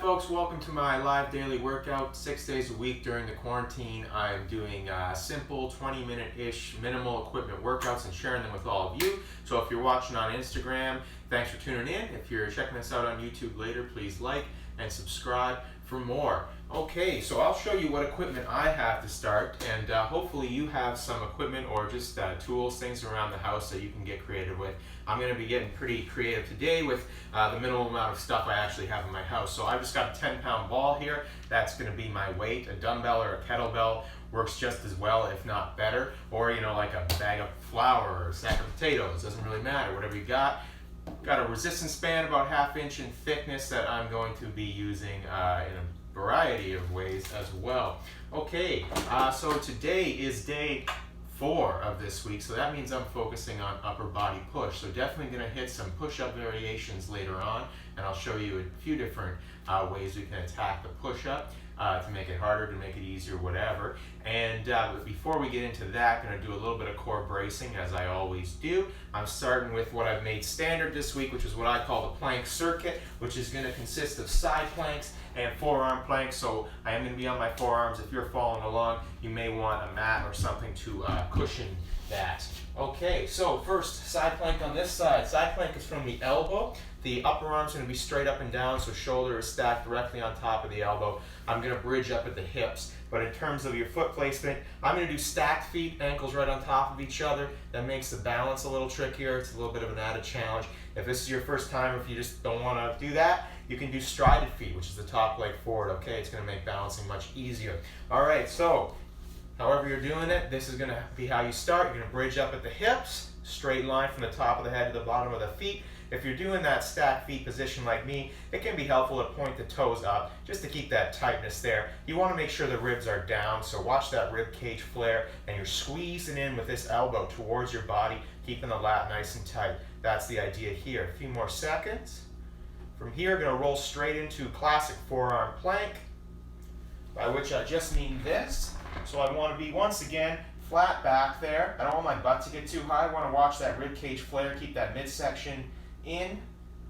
folks, welcome to my live daily workout 6 days a week during the quarantine. I'm doing simple 20-minute-ish minimal equipment workouts and sharing them with all of you. So if you're watching on Instagram, thanks for tuning in. If you're checking us out on YouTube later, please like and subscribe for more. Okay, so I'll show you what equipment I have to start, and hopefully you have some equipment or just tools, things around the house that you can get creative with. I'm going to be getting pretty creative today with the minimal amount of stuff I actually have in my house. So I've just got a 10-pound ball here. That's going to be my weight. A dumbbell or a kettlebell works just as well, if not better. Or, you know, like a bag of flour or a sack of potatoes. Doesn't really matter, whatever you got. Got a resistance band about 1/2 inch in thickness that I'm going to be using in a variety of ways as well. Okay, so today is day 4 of this week, so that means I'm focusing on upper body push. So definitely going to hit some push-up variations later on, and I'll show you a few different ways we can attack the push-up to make it harder, to make it easier, whatever. And before we get into that, I'm going to do a little bit of core bracing, as I always do. I'm starting with what I've made standard this week, which is what I call the plank circuit, which is going to consist of side planks and forearm planks. So I am going to be on my forearms. If you're following along, you may want a mat or something to cushion that. Okay, so first, side plank on this side. Side plank is from the elbow. The upper arm's going to be straight up and down, so shoulder is stacked directly on top of the elbow. I'm going to bridge up at the hips. But in terms of your foot placement, I'm going to do stacked feet, ankles right on top of each other. That makes the balance a little trickier. It's a little bit of an added challenge. If this is your first time, or if you just don't want to do that, you can do strided feet, which is the top leg forward, okay? It's going to make balancing much easier. All right, so however you're doing it, this is going to be how you start. You're going to bridge up at the hips, straight line from the top of the head to the bottom of the feet. If you're doing that stacked feet position like me, it can be helpful to point the toes up just to keep that tightness there. You want to make sure the ribs are down, so watch that rib cage flare, and you're squeezing in with this elbow towards your body, keeping the lat nice and tight. That's the idea here. A few more seconds. From here, going to roll straight into classic forearm plank, by which I just mean this. So I want to be, once again, flat back there. I don't want my butt to get too high. I want to watch that rib cage flare, keep that midsection in.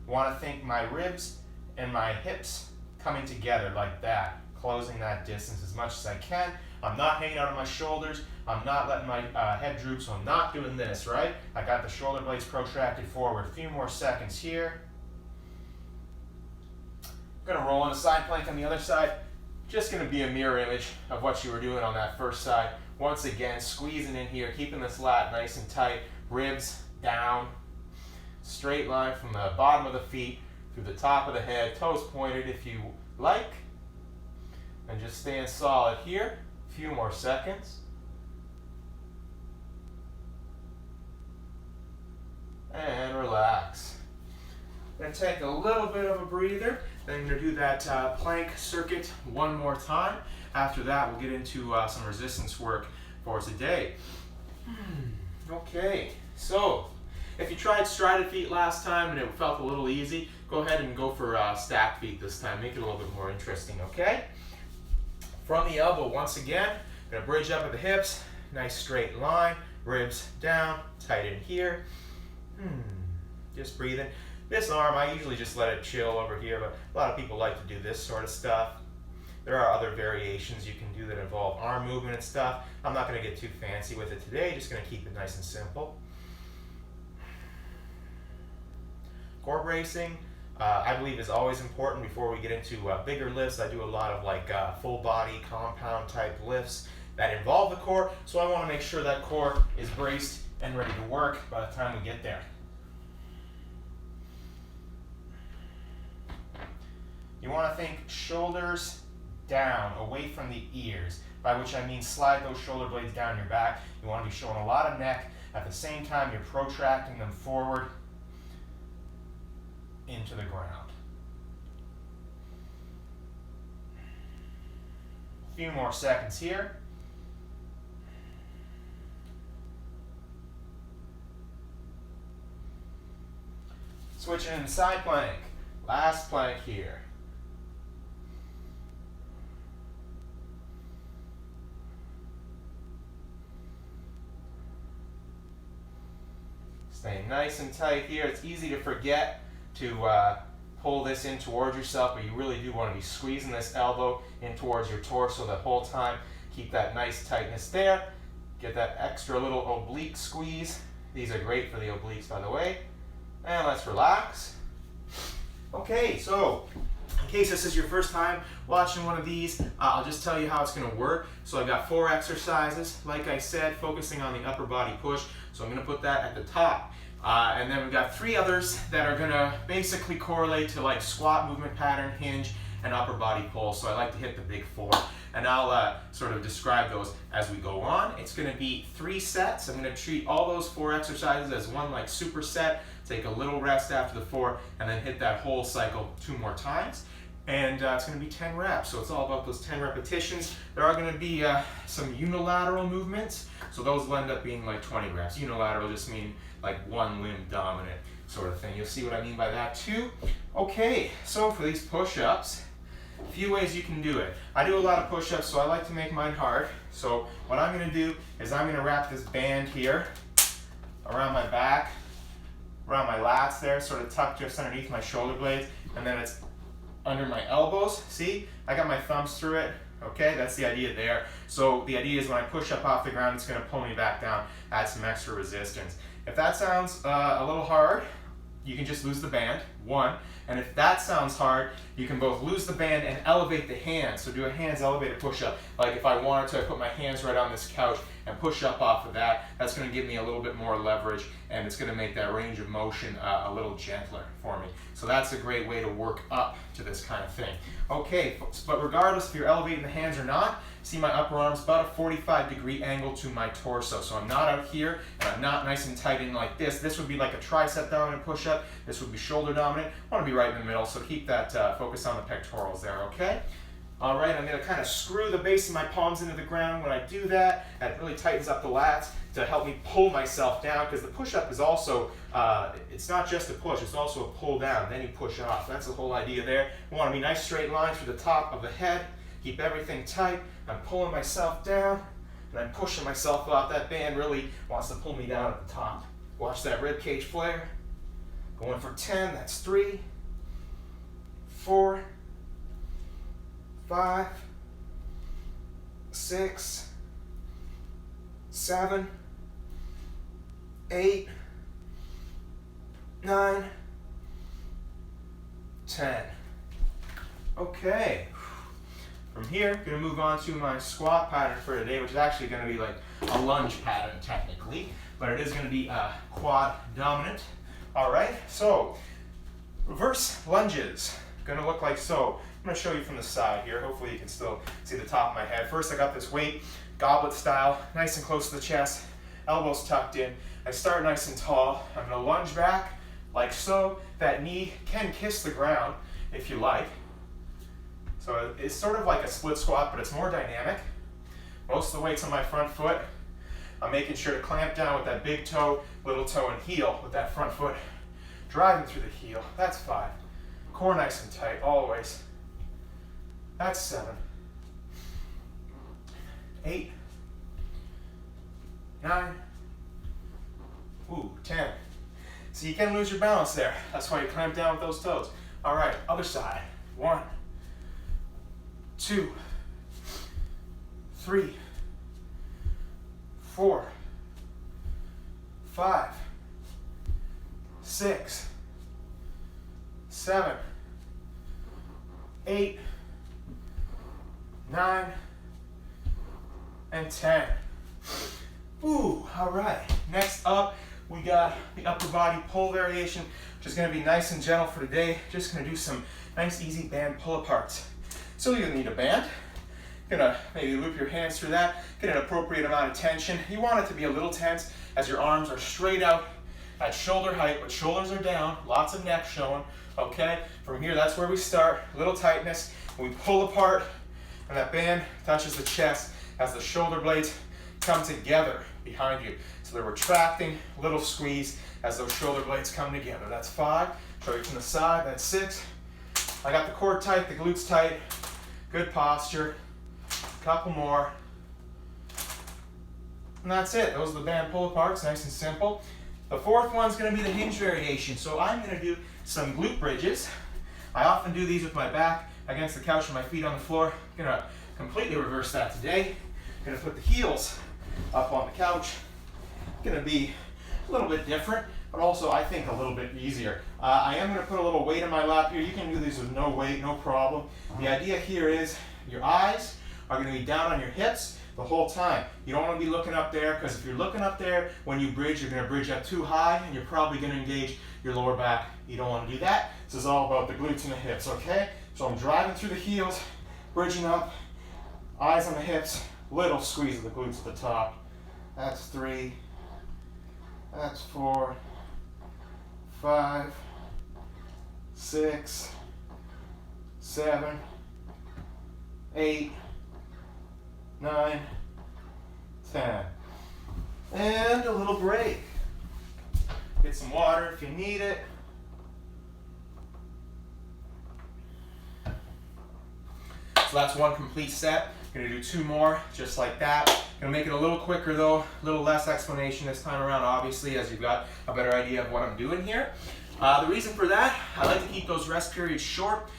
Want to think my ribs and my hips coming together like that, closing that distance as much as I can. I'm not hanging out on my shoulders. I'm not letting my head droop, so I'm not doing this, right? I got the shoulder blades protracted forward. A few more seconds here. I'm going to roll in a side plank on the other side. Just going to be a mirror image of what you were doing on that first side. Once again, squeezing in here, keeping this lat nice and tight, ribs down, straight line from the bottom of the feet through the top of the head, toes pointed if you like, and just staying solid here. A few more seconds. And relax. Then take a little bit of a breather. Then I'm going to do that plank circuit one more time. After that, we'll get into some resistance work for today. Okay, so if you tried strided feet last time and it felt a little easy, go ahead and go for stacked feet this time. Make it a little bit more interesting, okay? From the elbow, once again, I'm going to bridge up at the hips. Nice straight line, ribs down, tight in here. Just breathing. This arm, I usually just let it chill over here, but a lot of people like to do this sort of stuff. There are other variations you can do that involve arm movement and stuff. I'm not going to get too fancy with it today, just going to keep it nice and simple. Core bracing, I believe, is always important before we get into bigger lifts. I do a lot of like full body compound type lifts that involve the core, so I want to make sure that core is braced and ready to work by the time we get there. You want to think shoulders down, away from the ears, by which I mean slide those shoulder blades down your back. You want to be showing a lot of neck. At the same time, you're protracting them forward into the ground. A few more seconds here. Switching in side plank. Last plank here. Staying nice and tight here. It's easy to forget to pull this in towards yourself, but you really do want to be squeezing this elbow in towards your torso the whole time. Keep that nice tightness there. Get that extra little oblique squeeze. These are great for the obliques, by the way. And let's relax. Okay, so in case this is your first time watching one of these, I'll just tell you how it's going to work. So I've got 4 exercises, like I said, focusing on the upper body push. So I'm going to put that at the top. And then we've got 3 others that are going to basically correlate to like squat movement pattern, hinge, and upper body pull. So I like to hit the big 4. And I'll sort of describe those as we go on. It's going to be 3 sets. I'm going to treat all those 4 exercises as one like superset. Take a little rest after the 4, and then hit that whole cycle 2 more times. And it's going to be 10 reps. So it's all about those 10 repetitions. There are going to be some unilateral movements. So those will end up being like 20 reps. Unilateral just mean like one limb dominant sort of thing. You'll see what I mean by that too. Okay, so for these push-ups, a few ways you can do it. I do a lot of push-ups, so I like to make mine hard. So what I'm going to do is I'm going to wrap this band here around my back, around my lats there, sort of tucked just underneath my shoulder blades, and then it's under my elbows. See, I got my thumbs through it. Okay, that's the idea there. So the idea is when I push up off the ground, it's going to pull me back down, add some extra resistance. If that sounds a little hard, you can just lose the band, 1. And if that sounds hard, you can both lose the band and elevate the hands. So do a hands elevated push-up. Like if I wanted to put my hands right on this couch and push up off of that, that's going to give me a little bit more leverage, and it's going to make that range of motion a little gentler for me. So that's a great way to work up to this kind of thing. Okay, but regardless if you're elevating the hands or not, see my upper arm's about a 45-degree angle to my torso. So I'm not out here, and I'm not nice and tight in like this. This would be like a tricep dominant push-up. This would be shoulder dominant. I want to be right in the middle, so keep that focus on the pectorals there, okay? All right, I'm going to kind of screw the base of my palms into the ground. When I do that, that really tightens up the lats to help me pull myself down, because the push-up is also, it's not just a push, it's also a pull down, then you push off. That's the whole idea there. We want to be nice straight lines through the top of the head, keep everything tight. I'm pulling myself down, and I'm pushing myself off. That band really wants to pull me down at the top. Watch that rib cage flare. Going for 10, that's 3, 4, 5, 6, 7, 8, 9, 10. Okay. From here, I'm going to move on to my squat pattern for today, which is actually going to be like a lunge pattern technically, but it is going to be quad dominant. All right, so reverse lunges. Going to look like so. I'm going to show you from the side here. Hopefully you can still see the top of my head. First, I got this weight, goblet style, nice and close to the chest, elbows tucked in. I start nice and tall. I'm going to lunge back like so. That knee can kiss the ground if you like. So it's sort of like a split squat, but it's more dynamic. Most of the weight's on my front foot. I'm making sure to clamp down with that big toe, little toe, and heel with that front foot driving through the heel. That's 5. Core nice and tight, always. That's 7. 8. 9. Ooh, 10. So you can lose your balance there. That's why you clamp down with those toes. All right, other side. 1, 2, 3, 4, 5, 6, 7, 8, 9, and 10. Ooh, all right. Next up, we got the upper body pull variation, which is going to be nice and gentle for today. Just going to do some nice, easy band pull-aparts. So you're going to need a band. You're going to maybe loop your hands through that, get an appropriate amount of tension. You want it to be a little tense as your arms are straight out at shoulder height, but shoulders are down, lots of neck showing, okay? From here, that's where we start, a little tightness. We pull apart, and that band touches the chest as the shoulder blades come together behind you. So they're retracting, little squeeze as those shoulder blades come together. That's 5. Show you from the side, that's 6. I got the core tight, the glutes tight, good posture. A couple more. And that's it. Those are the band pull-aparts, nice and simple. The fourth one's going to be the hinge variation. So I'm going to do some glute bridges. I often do these with my back against the couch and my feet on the floor. I'm gonna completely reverse that today. I'm gonna put the heels up on the couch. Gonna be a little bit different, but also I think a little bit easier. I am gonna put a little weight in my lap here. You can do these with no weight, no problem. The idea here is your eyes are gonna be down on your hips the whole time. You don't want to be looking up there, because if you're looking up there when you bridge, you're going to bridge up too high and you're probably going to engage your lower back. You don't want to do that. This is all about the glutes and the hips, okay? So I'm driving through the heels, bridging up, eyes on the hips, little squeeze of the glutes at the top. That's 3, that's 4, 5, 6, 7, 8, 9, 10. And a little break. Get some water if you need it. So that's one complete set. Gonna do 2 more just like that. Gonna make it a little quicker though, a little less explanation this time around, obviously, as you've got a better idea of what I'm doing here. The reason for that, I like to keep those rest periods short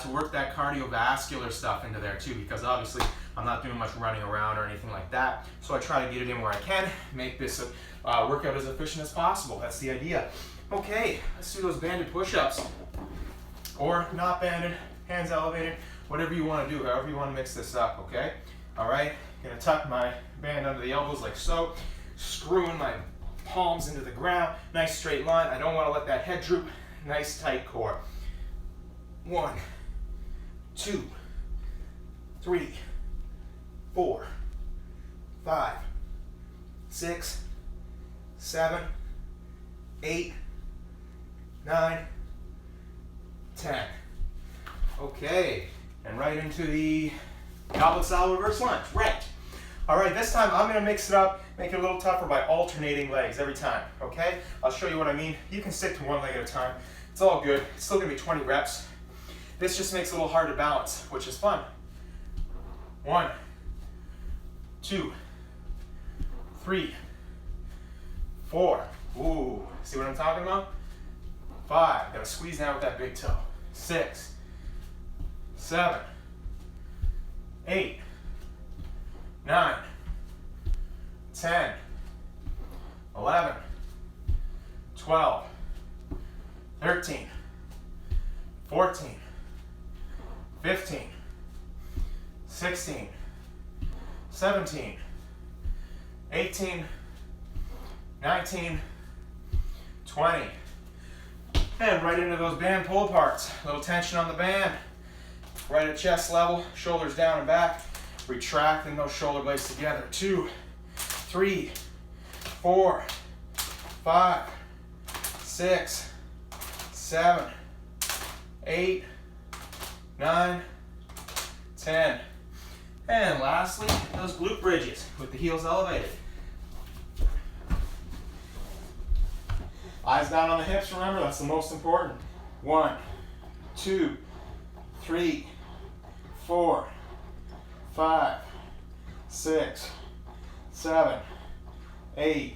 to work that cardiovascular stuff into there too, because obviously I'm not doing much running around or anything like that. So I try to get it in where I can, make this workout as efficient as possible. That's the idea. Okay, let's do those banded push-ups. Or not banded, hands elevated, whatever you want to do, however you want to mix this up, okay? All right, gonna tuck my band under the elbows like so, screwing my palms into the ground, nice straight line. I don't want to let that head droop, nice tight core. 1, 2, 3, 4, 5, 6, 7, 8, 9, 10. Okay, and right into the goblet style reverse lunge. Right. All right, this time I'm gonna mix it up, make it a little tougher by alternating legs every time, okay? I'll show you what I mean. You can stick to one leg at a time. It's all good. It's still gonna be 20 reps. This just makes it a little hard to balance, which is fun. 1, 2, 3, 4. Ooh, see what I'm talking about? 5, gotta squeeze down with that big toe. 6, 7, 8, 9, 10, 11, 12, 13, 14, 15, 16, 17, 18, 19, 20. And right into those band pull parts. A little tension on the band. Right at chest level, shoulders down and back. Retracting those shoulder blades together. 2, 3, 4, 5, 6, 7, 8, 9, 10. And lastly, those glute bridges with the heels elevated. Eyes down on the hips, remember, that's the most important. 1, 2, 3, 4, 5, 6, 7, 8,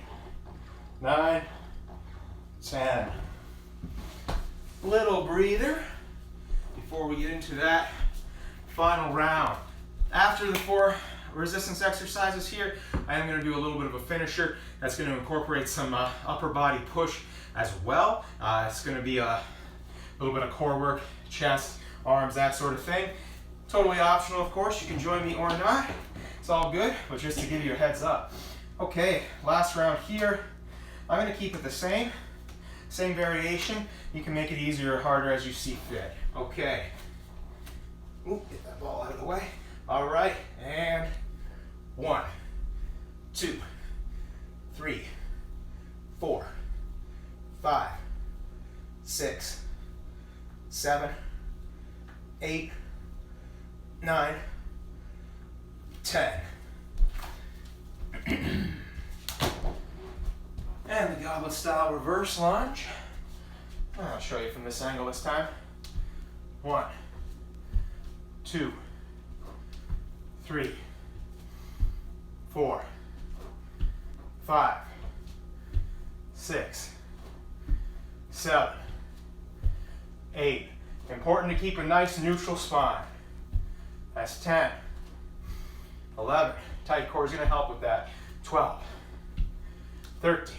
9, 10. Little breather before we get into that final round. After the 4 resistance exercises here, I am going to do a little bit of a finisher that's going to incorporate some upper body push as well. It's going to be a little bit of core work, chest, arms, that sort of thing. Totally optional, of course. You can join me or not. It's all good, but just to give you a heads up. Okay, last round here. I'm going to keep it the same variation. You can make it easier or harder as you see fit. Okay. Ooh, get that ball out of the way. All right, and 1, 2, 3, 4, 5, 6, 7, 8, 9, 10. And the goblet style reverse lunge. I'll show you from this angle this time. 1, 2, 3, 4, 5, 6, 7, 8. Important to keep a nice neutral spine. That's 10. 11. Tight core is going to help with that. 12. 13.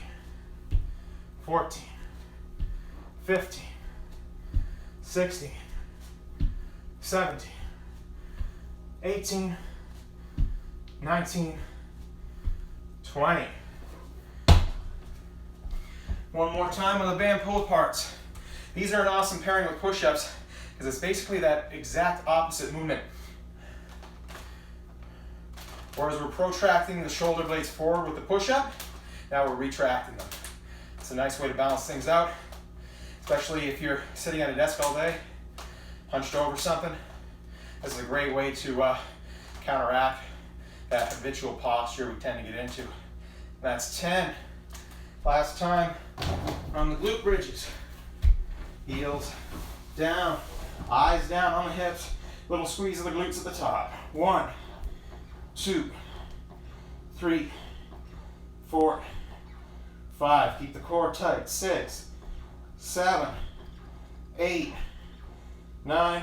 14. 15. 16. 17. 18. 19. 20. One more time on the band pull aparts. These are an awesome pairing with push-ups because it's basically that exact opposite movement. Whereas we're protracting the shoulder blades forward with the push-up, now we're retracting them. It's a nice way to balance things out, especially if you're sitting at a desk all day, hunched over something. This is a great way to counteract that habitual posture we tend to get into. That's 10. Last time on the glute bridges. Heels down, eyes down on the hips, little squeeze of the glutes at the top. 1, 2, 3, 4, 5. Keep the core tight. 6, 7, 8, 9,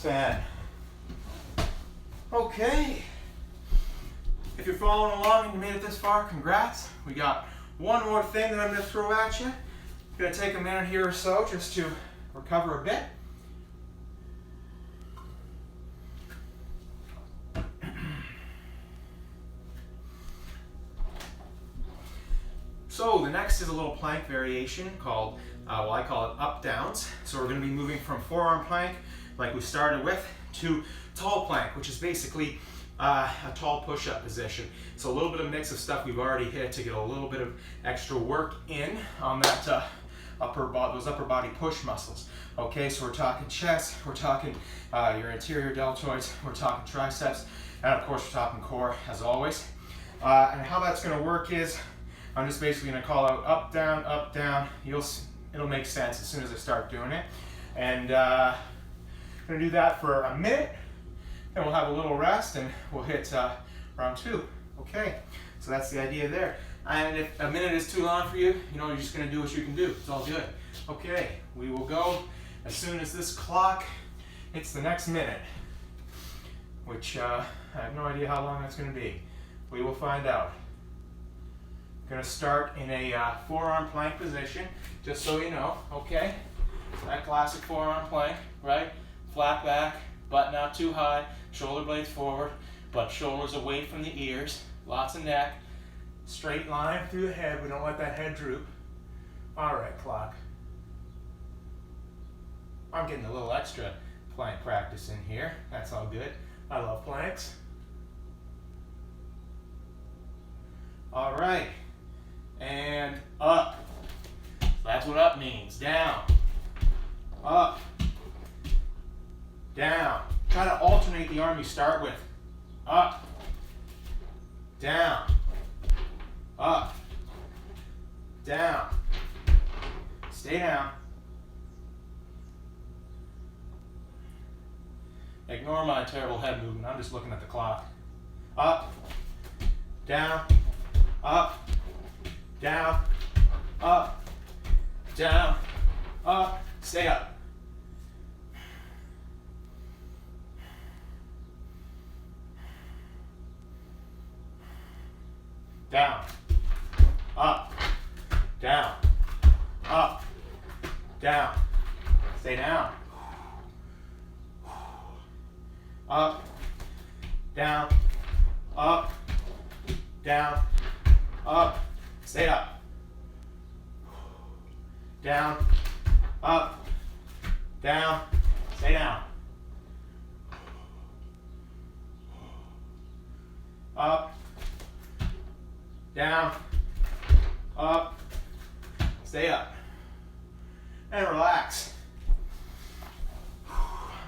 10. Okay. If you're following along and you made it this far, congrats. We got one more thing that I'm going to throw at you. Going to take a minute here or so just to recover a bit. So the next is a little plank variation called, well, I call it up downs. So we're going to be moving from forearm plank, like we started with, to tall plank, which is basically a tall push-up position. So a little bit of mix of stuff we've already hit to get a little bit of extra work in on that those upper body push muscles. Okay, so we're talking chest, we're talking your anterior deltoids, we're talking triceps, and of course we're talking core as always. And how that's going to work is I'm just basically going to call out up, down, up, down. It'll make sense as soon as I start doing it. And I'm going to do that for a minute. Then we'll have a little rest and we'll hit round 2. Okay, so that's the idea there. And if a minute is too long for you, you know, you're just going to do what you can do. It's all good. Okay, we will go as soon as this clock hits the next minute, which I have no idea how long that's going to be. We will find out. Going to start in a forearm plank position, just so you know, okay? That classic forearm plank, right? Flat back, butt not too high, shoulder blades forward, but shoulders away from the ears, lots of neck, straight line through the head. We don't let that head droop. All right, clock. I'm getting a little extra plank practice in here. That's all good. I love planks. All right. And up. That's what up means. Down. Up. Down. Try to alternate the arm you start with. Up. Down. Up. Down. Stay down. Ignore my terrible head movement. I'm just looking at the clock. Up. Down. Up. Down, up, down, up, stay up. Down, up, down, up, down, stay down. Up, down, up, down, up. Stay up. Down, up, down, stay down. Up, down, up, stay up. And relax.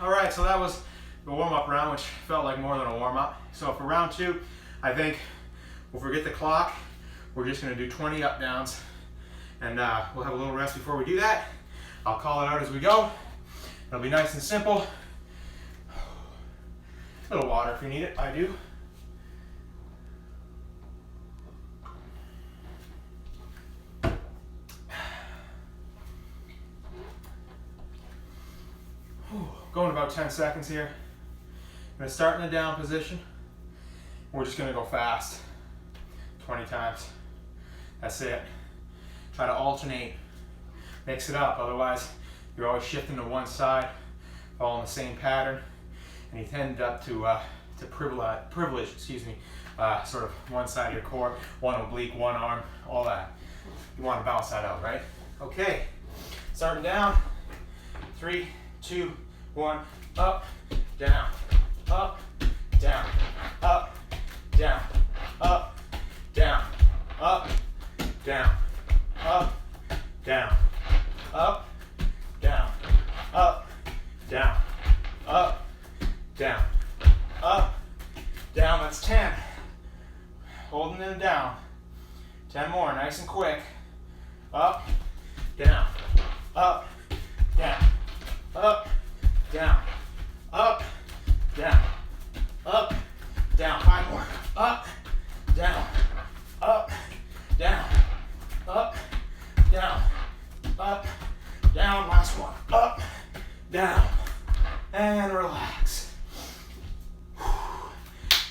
All right, so that was the warm-up round, which felt like more than a warm-up. So for round 2, I think we'll forget the clock. We're just going to do 20 up downs, and we'll have a little rest before we do that. I'll call it out as we go. It'll be nice and simple. A little water if you need it. I do. going about 10 seconds here. I'm gonna start in the down position. We're just gonna go fast, 20 times. That's it. Try to alternate, mix it up, otherwise you're always shifting to one side, following the same pattern, and you tend up to privilege, sort of one side of your core, one oblique, one arm, all that. You want to balance that out, right? Okay, starting down. 3, 2, 1, up, down, up, down, up, down, up, down, up, down, up, down, up, down, up, down, up, down, up, down. That's 10. Holding them down. 10 more, nice and quick. Up, down, up, down, up, down, up, down, up, down. 5 more. Up, down, up, down, up, down, up, down. Last one. Up, down, and relax.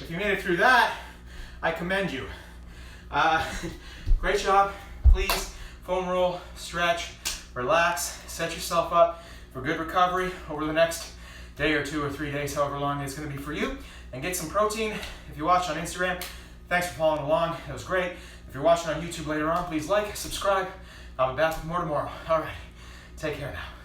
If you made it through that, I commend you. Great job. Please foam roll, stretch, relax, set yourself up for good recovery over the next day or 2 or 3 days, however long it's going to be for you, and get some protein. If you watch on Instagram, thanks for following along. It was great. If you're watching on YouTube later on, please like, subscribe. I'll be back with more tomorrow. All right, take care now.